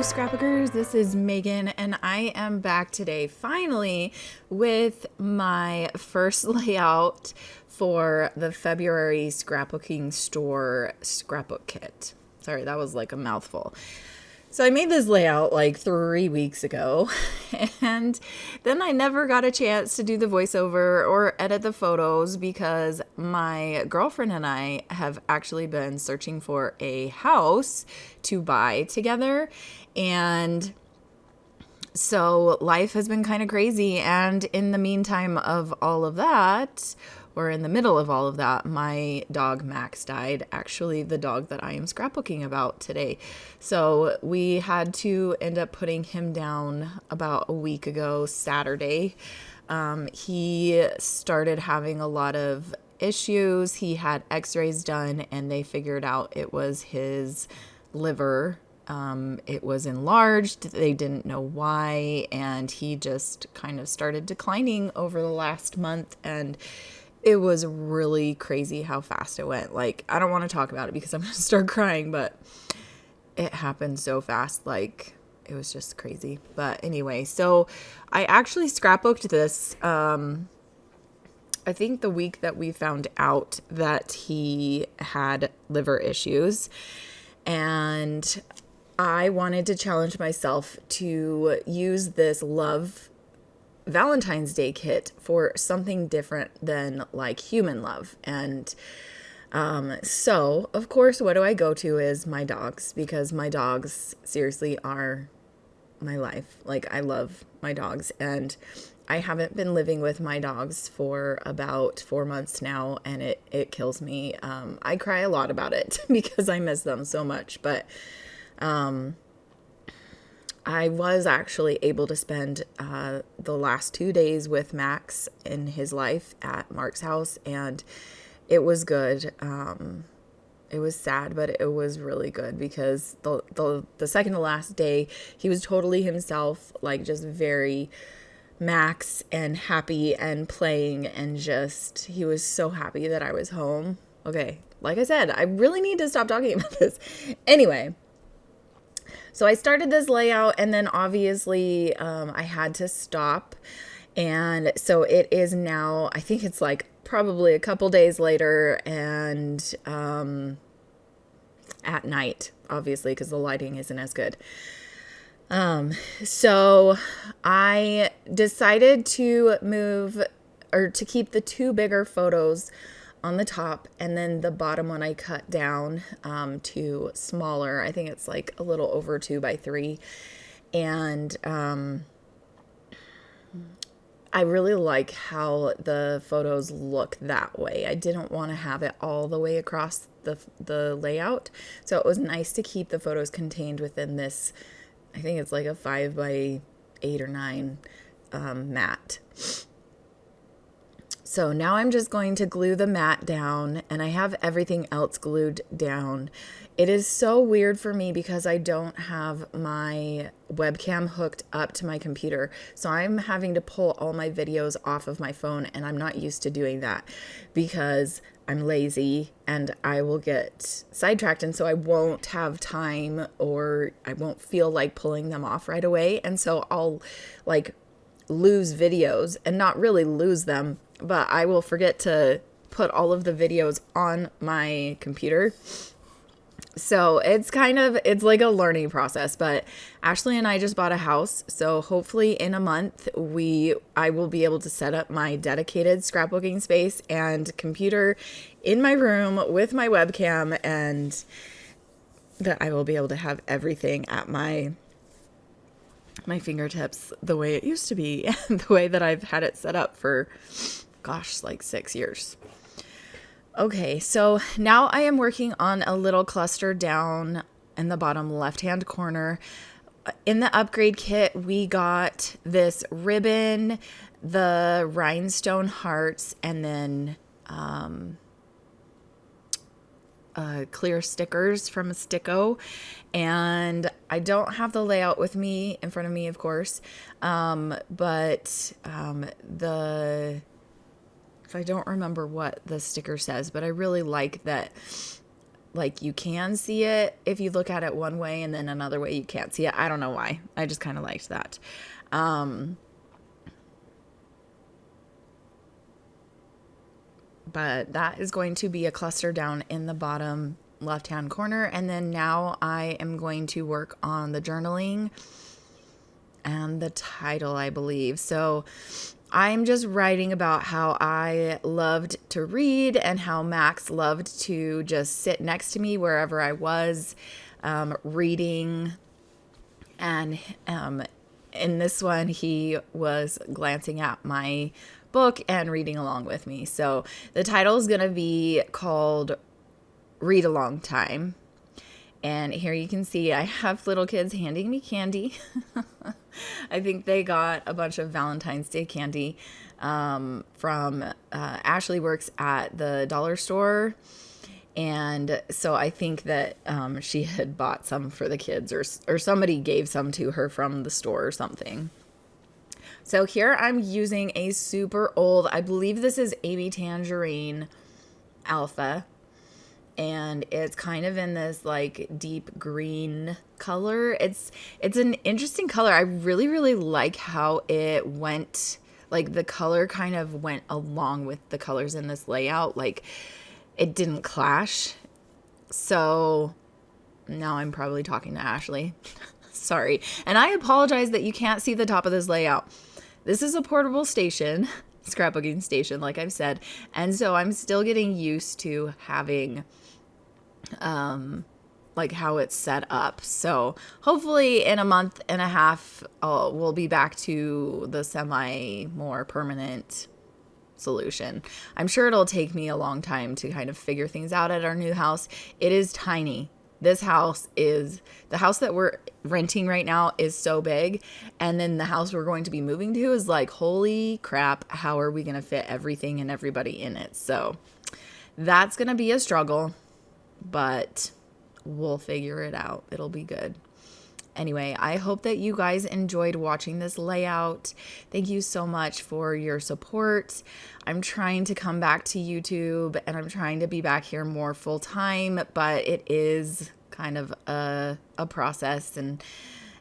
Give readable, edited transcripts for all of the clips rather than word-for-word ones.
Scrapbookers, this is Megan, and I am back today finally with my first layout for the February Scrapbooking Store scrapbook kit. Sorry, that was like a mouthful. So I made this layout like 3 weeks ago, and then I never got a chance to do the voiceover or edit the photos because my girlfriend and I have actually been searching for a house to buy together. And so life has been kind of crazy. And in the meantime of all of that, or in the middle of all of that, my dog Max died. Actually, the dog that I am scrapbooking about today. So we had to end up putting him down about a week ago, Saturday. He started having a lot of issues. He had x-rays done and they figured out it was his liver. It was enlarged. They didn't know why. And he just kind of started declining over the last month. And it was really crazy how fast it went. Like, I don't want to talk about it because I'm going to start crying, but it happened so fast. Like, it was just crazy. But anyway, so I actually scrapbooked this, I think the week that we found out that he had liver issues. And I wanted to challenge myself to use this Valentine's Day kit for something different than like human love. And so of course, what do I go to is my dogs, because my dogs seriously are my life. Like, I love my dogs, and I haven't been living with my dogs for about 4 months now, and it kills me. I cry a lot about it because I miss them so much, but I was actually able to spend the last 2 days with Max in his life at Mark's house, and it was good. It was sad, but it was really good because the second to last day, he was totally himself, like just very Max and happy and playing, and just, he was so happy that I was home. Okay, like I said, I really need to stop talking about this. Anyway. So I started this layout, and then obviously I had to stop. And so it is now, I think it's like probably a couple days later, and at night, obviously, because the lighting isn't as good. So I decided to move, or to keep the two bigger photos on the top, and then the bottom one I cut down to smaller. I think it's like a little over 2x3. And I really like how the photos look that way. I didn't want to have it all the way across the layout. So it was nice to keep the photos contained within this, I think it's like a 5x8 or 9 mat. So now I'm just going to glue the mat down, and I have everything else glued down. It is so weird for me because I don't have my webcam hooked up to my computer. So I'm having to pull all my videos off of my phone, and I'm not used to doing that because I'm lazy and I will get sidetracked. And so I won't have time, or I won't feel like pulling them off right away. And so I'll like lose videos, and not really lose them, but I will forget to put all of the videos on my computer. So it's like a learning process. But Ashley and I just bought a house, so hopefully in a month I will be able to set up my dedicated scrapbooking space and computer in my room with my webcam, and that I will be able to have everything at my fingertips the way it used to be, and the way that I've had it set up for, gosh, like 6 years. Okay, so now I am working on a little cluster down in the bottom left-hand corner. In the upgrade kit, we got this ribbon, the rhinestone hearts, and then clear stickers from a Sticko. And I don't have the layout with me in front of me, of course, but I don't remember what the sticker says, but I really like that like you can see it if you look at it one way and then another way you can't see it. I don't know why. I just kind of liked that. But that is going to be a cluster down in the bottom left-hand corner. And then now I am going to work on the journaling and the title, I believe. So I'm just writing about how I loved to read and how Max loved to just sit next to me wherever I was reading. And in this one, he was glancing at my book and reading along with me. So the title is going to be called Read Along Time. And here you can see I have little kids handing me candy. I think they got a bunch of Valentine's Day candy from Ashley works at the dollar store. And so I think that she had bought some for the kids, or somebody gave some to her from the store or something. So here I'm using a super old, I believe this is AB Tangerine Alpha. And it's kind of in this like deep green color. It's an interesting color. I really, really like how it went, like the color kind of went along with the colors in this layout. Like it didn't clash. So now I'm probably talking to Ashley. Sorry. And I apologize that you can't see the top of this layout. This is a portable station, scrapbooking station, like I've said. And so I'm still getting used to having like how it's set up. So hopefully in a month and a half, we'll be back to the semi more permanent solution. I'm sure it'll take me a long time to kind of figure things out at our new house. It is tiny. This house is, the house that we're renting right now is so big. And then the house we're going to be moving to is like, holy crap, how are we going to fit everything and everybody in it? So that's going to be a struggle, but we'll figure it out. It'll be good. Anyway, I hope that you guys enjoyed watching this layout. Thank you so much for your support. I'm trying to come back to YouTube and I'm trying to be back here more full time, but it is kind of a process and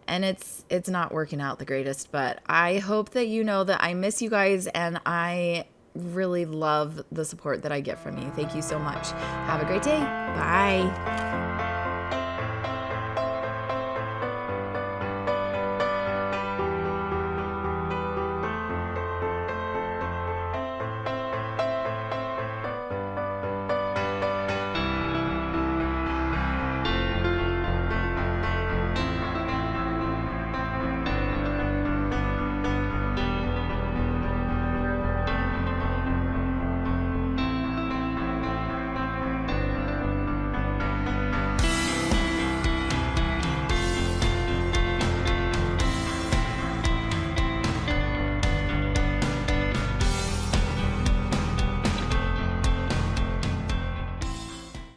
it's not working out the greatest, but I hope that you know that I miss you guys and I really love the support that I get from you. Thank you so much. Have a great day. Bye.